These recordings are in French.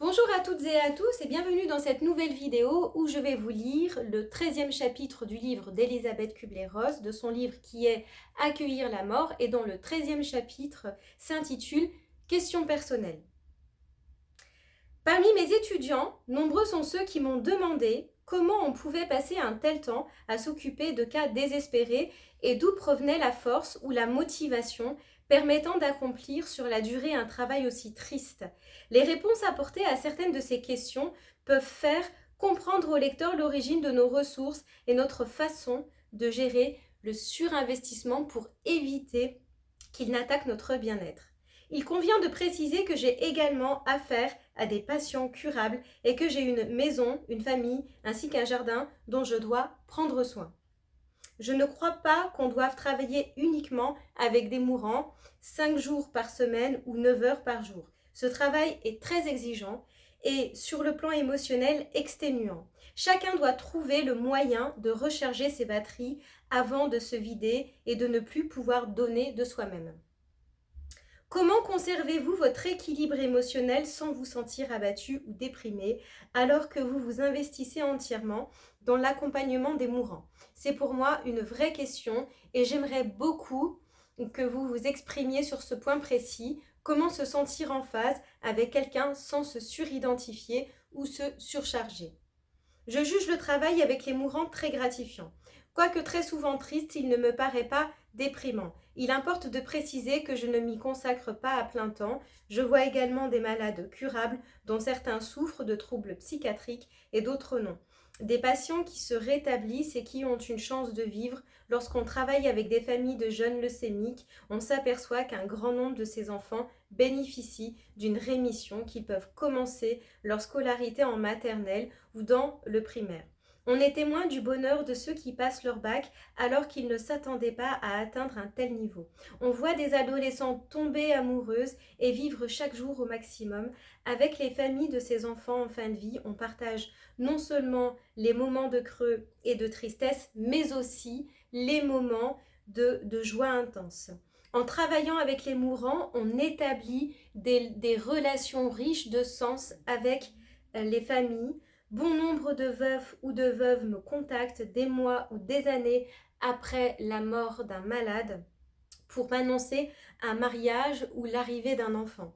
Bonjour à toutes et à tous et bienvenue dans cette nouvelle vidéo où je vais vous lire le 13e chapitre du livre d'Elisabeth Kubler-Ross, de son livre qui est Accueillir la mort et dont le 13e chapitre s'intitule Questions personnelles. Parmi mes étudiants, nombreux sont ceux qui m'ont demandé comment on pouvait passer un tel temps à s'occuper de cas désespérés et d'où provenait la force ou la motivation permettant d'accomplir sur la durée un travail aussi triste. Les réponses apportées à certaines de ces questions peuvent faire comprendre au lecteur l'origine de nos ressources et notre façon de gérer le surinvestissement pour éviter qu'il n'attaque notre bien-être. Il convient de préciser que j'ai également affaire à des patients curables et que j'ai une maison, une famille ainsi qu'un jardin dont je dois prendre soin. Je ne crois pas qu'on doive travailler uniquement avec des mourants 5 jours par semaine ou 9 heures par jour. Ce travail est très exigeant et sur le plan émotionnel exténuant. Chacun doit trouver le moyen de recharger ses batteries avant de se vider et de ne plus pouvoir donner de soi-même. Comment conservez-vous votre équilibre émotionnel sans vous sentir abattu ou déprimé alors que vous vous investissez entièrement dans l'accompagnement des mourants? C'est pour moi une vraie question et j'aimerais beaucoup que vous vous exprimiez sur ce point précis. Comment se sentir en phase avec quelqu'un sans se suridentifier ou se surcharger? Je juge le travail avec les mourants très gratifiant. Quoique très souvent triste, il ne me paraît pas déprimant. Il importe de préciser que je ne m'y consacre pas à plein temps. Je vois également des malades curables dont certains souffrent de troubles psychiatriques et d'autres non. Des patients qui se rétablissent et qui ont une chance de vivre. Lorsqu'on travaille avec des familles de jeunes leucémiques, on s'aperçoit qu'un grand nombre de ces enfants bénéficient d'une rémission qu'ils peuvent commencer leur scolarité en maternelle ou dans le primaire. On est témoin du bonheur de ceux qui passent leur bac alors qu'ils ne s'attendaient pas à atteindre un tel niveau. On voit des adolescents tomber amoureuses et vivre chaque jour au maximum. Avec les familles de ces enfants en fin de vie, on partage non seulement les moments de creux et de tristesse, mais aussi les moments de joie intense. En travaillant avec les mourants, on établit des relations riches de sens avec les familles. Bon nombre de veufs ou de veuves me contactent des mois ou des années après la mort d'un malade pour m'annoncer un mariage ou l'arrivée d'un enfant.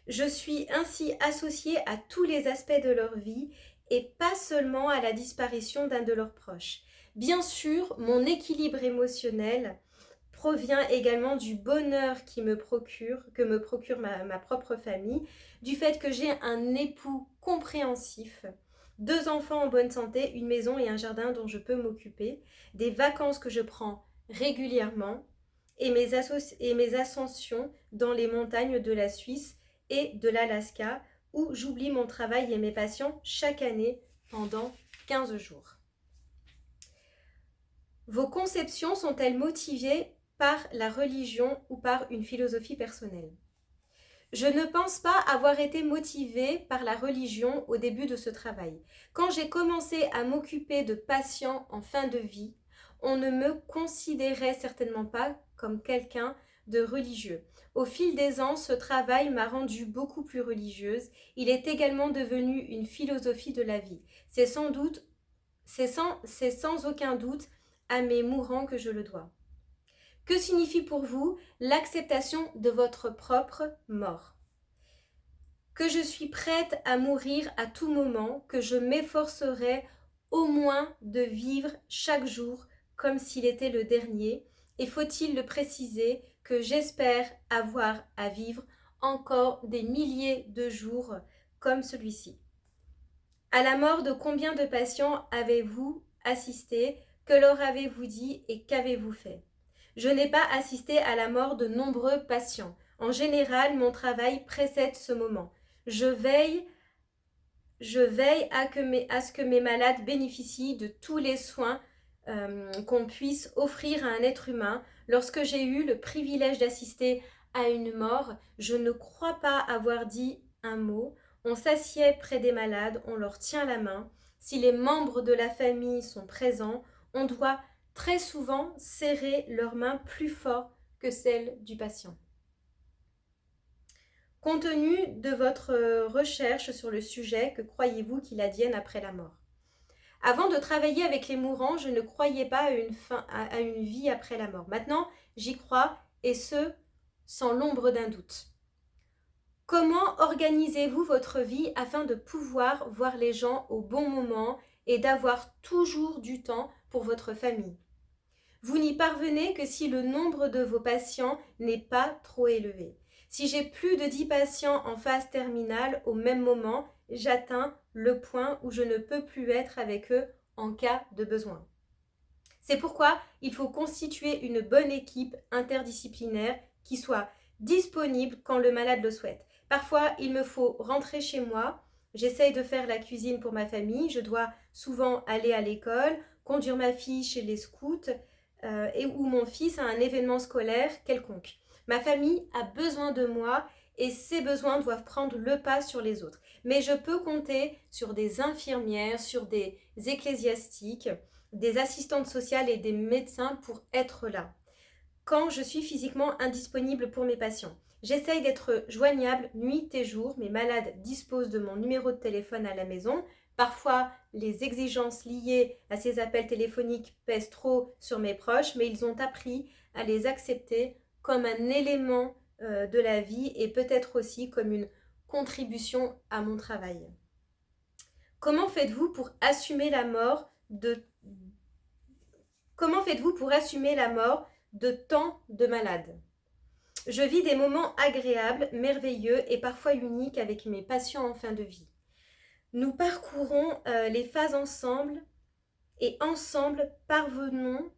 Je suis ainsi associée à tous les aspects de leur vie et pas seulement à la disparition d'un de leurs proches. Bien sûr, mon équilibre émotionnel provient également du bonheur que me procure ma propre famille, du fait que j'ai un époux compréhensif, 2 enfants en bonne santé, une maison et un jardin dont je peux m'occuper, des vacances que je prends régulièrement et mes ascensions dans les montagnes de la Suisse et de l'Alaska où j'oublie mon travail et mes patients chaque année pendant 15 jours. Vos conceptions sont-elles motivées par la religion ou par une philosophie personnelle? Je ne pense pas avoir été motivée par la religion au début de ce travail. Quand j'ai commencé à m'occuper de patients en fin de vie, on ne me considérait certainement pas comme quelqu'un de religieux. Au fil des ans, ce travail m'a rendue beaucoup plus religieuse. Il est également devenu une philosophie de la vie. C'est sans aucun doute à mes mourants que je le dois. Que signifie pour vous l'acceptation de votre propre mort? Que je suis prête à mourir à tout moment, que je m'efforcerai au moins de vivre chaque jour comme s'il était le dernier, et faut-il le préciser que j'espère avoir à vivre encore des milliers de jours comme celui-ci. À la mort de combien de patients avez-vous assisté? Que leur avez-vous dit et qu'avez-vous fait? Je n'ai pas assisté à la mort de nombreux patients. En général, mon travail précède ce moment. Je veille à ce que mes malades bénéficient de tous les soins qu'on puisse offrir à un être humain. Lorsque j'ai eu le privilège d'assister à une mort, je ne crois pas avoir dit un mot. On s'assied près des malades, on leur tient la main. Si les membres de la famille sont présents, on doit très souvent serrer leurs mains plus fort que celles du patient. Compte tenu de votre recherche sur le sujet, que croyez-vous qu'il advienne après la mort? Avant de travailler avec les mourants, je ne croyais pas à une vie après la mort. Maintenant, j'y crois, et ce, sans l'ombre d'un doute. Comment organisez-vous votre vie afin de pouvoir voir les gens au bon moment et d'avoir toujours du temps pour votre famille? Vous n'y parvenez que si le nombre de vos patients n'est pas trop élevé. Si j'ai plus de 10 patients en phase terminale au même moment, j'atteins le point où je ne peux plus être avec eux en cas de besoin. C'est pourquoi il faut constituer une bonne équipe interdisciplinaire qui soit disponible quand le malade le souhaite. Parfois, il me faut rentrer chez moi, j'essaye de faire la cuisine pour ma famille, je dois souvent aller à l'école, conduire ma fille chez les scouts ou mon fils à un événement scolaire quelconque. Ma famille a besoin de moi et ses besoins doivent prendre le pas sur les autres. Mais je peux compter sur des infirmières, sur des ecclésiastiques, des assistantes sociales et des médecins pour être là quand je suis physiquement indisponible pour mes patients. J'essaye d'être joignable nuit et jour. Mes malades disposent de mon numéro de téléphone à la maison. Parfois, les exigences liées à ces appels téléphoniques pèsent trop sur mes proches, mais ils ont appris à les accepter comme un élément de la vie et peut-être aussi comme une contribution à mon travail. Comment faites-vous pour assumer la mort de tant de malades? Je vis des moments agréables, merveilleux et parfois uniques avec mes patients en fin de vie. Nous parcourons les phases ensemble et ensemble parvenons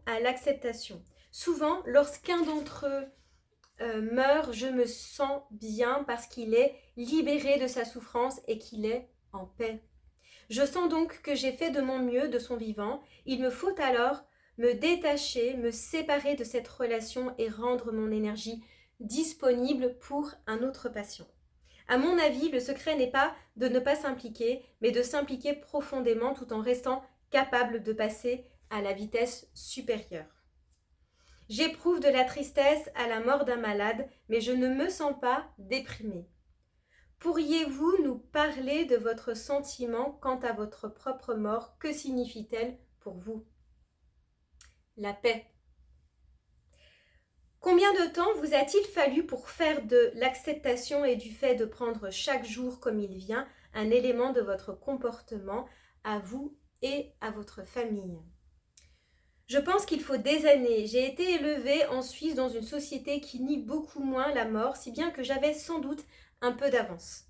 à l'acceptation. Souvent, lorsqu'un d'entre eux meurt, je me sens bien parce qu'il est libéré de sa souffrance et qu'il est en paix. Je sens donc que j'ai fait de mon mieux de son vivant. Il me faut alors me détacher, me séparer de cette relation et rendre mon énergie disponible pour un autre patient. À mon avis, le secret n'est pas de ne pas s'impliquer, mais de s'impliquer profondément tout en restant capable de passer à la vitesse supérieure. J'éprouve de la tristesse à la mort d'un malade, mais je ne me sens pas déprimée. Pourriez-vous nous parler de votre sentiment quant à votre propre mort? Que signifie-t-elle pour vous? La paix. Combien de temps vous a-t-il fallu pour faire de l'acceptation et du fait de prendre chaque jour comme il vient un élément de votre comportement à vous et à votre famille? Je pense qu'il faut des années. J'ai été élevée en Suisse dans une société qui nie beaucoup moins la mort, si bien que j'avais sans doute un peu d'avance.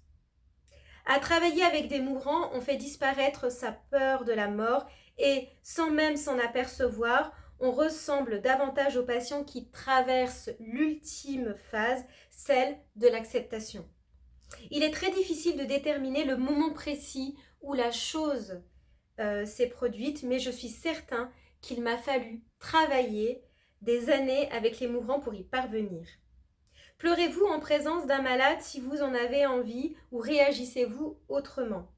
À travailler avec des mourants, on fait disparaître sa peur de la mort et, sans même s'en apercevoir, on ressemble davantage aux patients qui traversent l'ultime phase, celle de l'acceptation. Il est très difficile de déterminer le moment précis où la chose s'est produite, mais je suis certain qu'il m'a fallu travailler des années avec les mourants pour y parvenir. Pleurez-vous en présence d'un malade si vous en avez envie ou réagissez-vous autrement?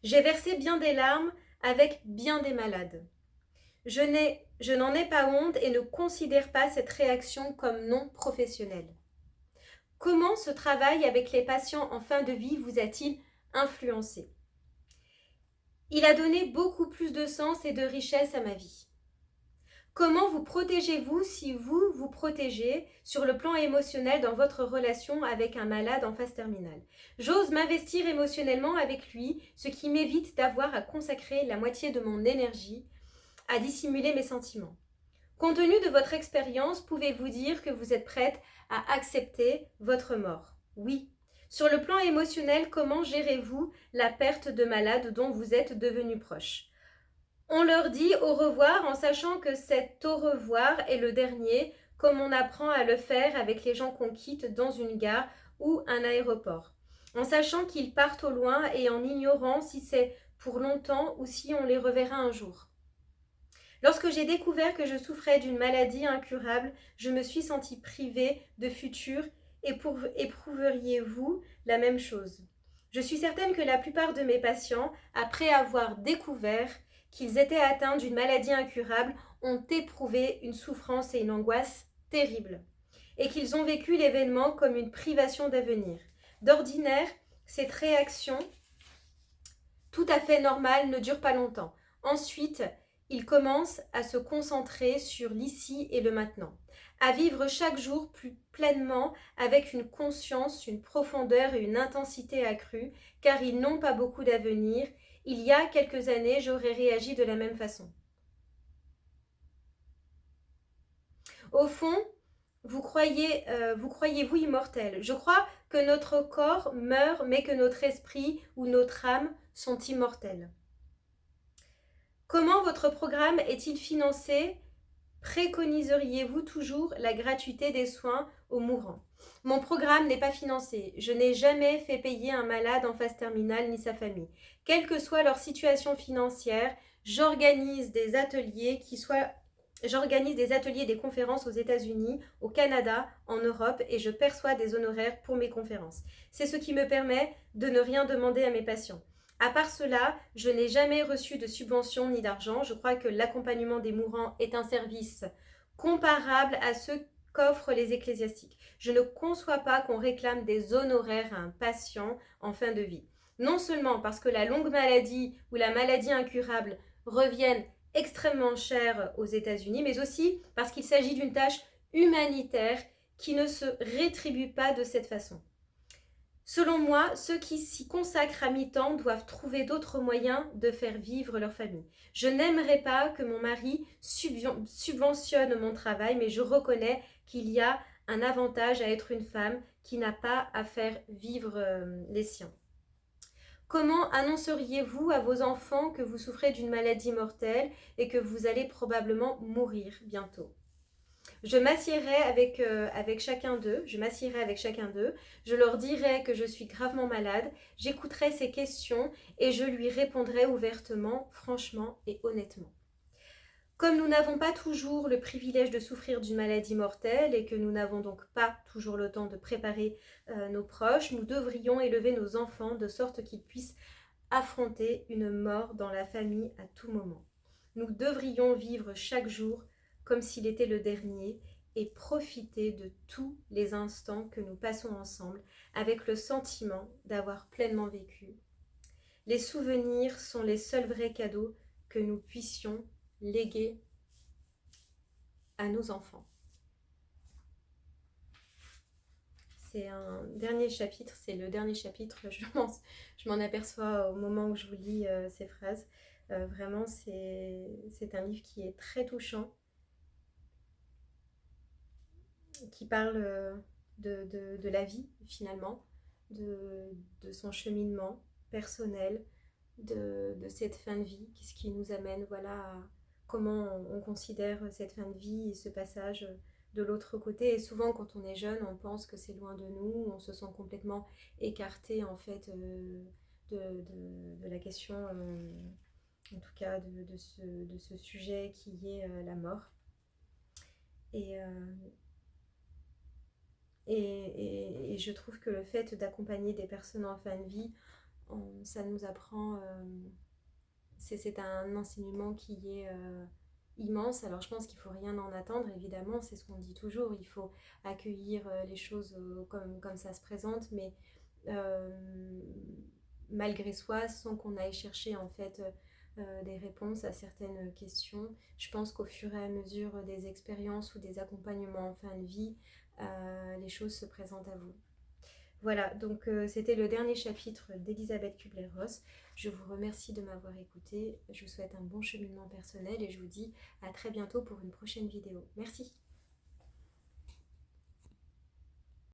J'ai versé bien des larmes avec bien des malades. Je n'en ai pas honte et ne considère pas cette réaction comme non professionnelle. Comment ce travail avec les patients en fin de vie vous a-t-il influencé? Il a donné beaucoup plus de sens et de richesse à ma vie. Comment vous protégez-vous si vous vous protégez sur le plan émotionnel dans votre relation avec un malade en phase terminale? J'ose m'investir émotionnellement avec lui, ce qui m'évite d'avoir à consacrer la moitié de mon énergie à dissimuler mes sentiments. Compte tenu de votre expérience, pouvez-vous dire que vous êtes prête à accepter votre mort? Oui. Sur le plan émotionnel, comment gérez-vous la perte de malades dont vous êtes devenu proche? On leur dit au revoir en sachant que cet au revoir est le dernier, comme on apprend à le faire avec les gens qu'on quitte dans une gare ou un aéroport. En sachant qu'ils partent au loin et en ignorant si c'est pour longtemps ou si on les reverra un jour. Lorsque j'ai découvert que je souffrais d'une maladie incurable, je me suis sentie privée de futur. Éprouveriez-vous la même chose? Je suis certaine que la plupart de mes patients, après avoir découvert qu'ils étaient atteints d'une maladie incurable, ont éprouvé une souffrance et une angoisse terribles. et qu'ils ont vécu l'événement comme une privation d'avenir. D'ordinaire, cette réaction, tout à fait normale, ne dure pas longtemps. Ensuite, ils commencent à se concentrer sur l'ici et le maintenant, à vivre chaque jour plus pleinement avec une conscience, une profondeur et une intensité accrues, car ils n'ont pas beaucoup d'avenir. Il y a quelques années, j'aurais réagi de la même façon. Au fond, vous croyez-vous immortel? Je crois que notre corps meurt, mais que notre esprit ou notre âme sont immortels. Comment votre programme est-il financé? Préconiseriez-vous toujours la gratuité des soins aux mourants? Mon programme n'est pas financé. Je n'ai jamais fait payer un malade en phase terminale ni sa famille. Quelle que soit leur situation financière, j'organise des ateliers des conférences aux États-Unis, au Canada, en Europe et je perçois des honoraires pour mes conférences. C'est ce qui me permet de ne rien demander à mes patients. À part cela, je n'ai jamais reçu de subvention ni d'argent. Je crois que l'accompagnement des mourants est un service comparable à ceux qu'offrent les ecclésiastiques. Je ne conçois pas qu'on réclame des honoraires à un patient en fin de vie. Non seulement parce que la longue maladie ou la maladie incurable reviennent extrêmement cher aux États-Unis, mais aussi parce qu'il s'agit d'une tâche humanitaire qui ne se rétribue pas de cette façon. Selon moi, ceux qui s'y consacrent à mi-temps doivent trouver d'autres moyens de faire vivre leur famille. Je n'aimerais pas que mon mari subventionne mon travail, mais je reconnais qu'il y a un avantage à être une femme qui n'a pas à faire vivre les siens. Comment annonceriez-vous à vos enfants que vous souffrez d'une maladie mortelle et que vous allez probablement mourir bientôt? Je m'assierai avec chacun d'eux, je leur dirai que je suis gravement malade, j'écouterai ses questions et je lui répondrai ouvertement, franchement et honnêtement. Comme nous n'avons pas toujours le privilège de souffrir d'une maladie mortelle et que nous n'avons donc pas toujours le temps de préparer nos proches, nous devrions élever nos enfants de sorte qu'ils puissent affronter une mort dans la famille à tout moment. Nous devrions vivre chaque jour comme s'il était le dernier et profiter de tous les instants que nous passons ensemble avec le sentiment d'avoir pleinement vécu. Les souvenirs sont les seuls vrais cadeaux que nous puissions léguer à nos enfants. C'est un dernier chapitre, c'est le dernier chapitre, je m'en aperçois au moment où je vous lis ces phrases. Vraiment, c'est un livre qui est très touchant, qui parle de la vie finalement, de son cheminement personnel, de cette fin de vie, ce qui nous amène à comment on considère cette fin de vie et ce passage de l'autre côté. Et souvent quand on est jeune, on pense que c'est loin de nous, on se sent complètement écarté en fait de la question, en tout cas de ce sujet qui est la mort. Et je trouve que le fait d'accompagner des personnes en fin de vie, ça nous apprend, c'est un enseignement qui est immense. Alors je pense qu'il ne faut rien en attendre, évidemment, c'est ce qu'on dit toujours, il faut accueillir les choses comme ça se présente, mais malgré soi, sans qu'on aille chercher en fait des réponses à certaines questions. Je pense qu'au fur et à mesure des expériences ou des accompagnements en fin de vie, les choses se présentent à vous. Voilà, donc c'était le dernier chapitre d'Elisabeth Kubler-Ross. Je vous remercie de m'avoir écouté. Je vous souhaite un bon cheminement personnel et je vous dis à très bientôt pour une prochaine vidéo. Merci.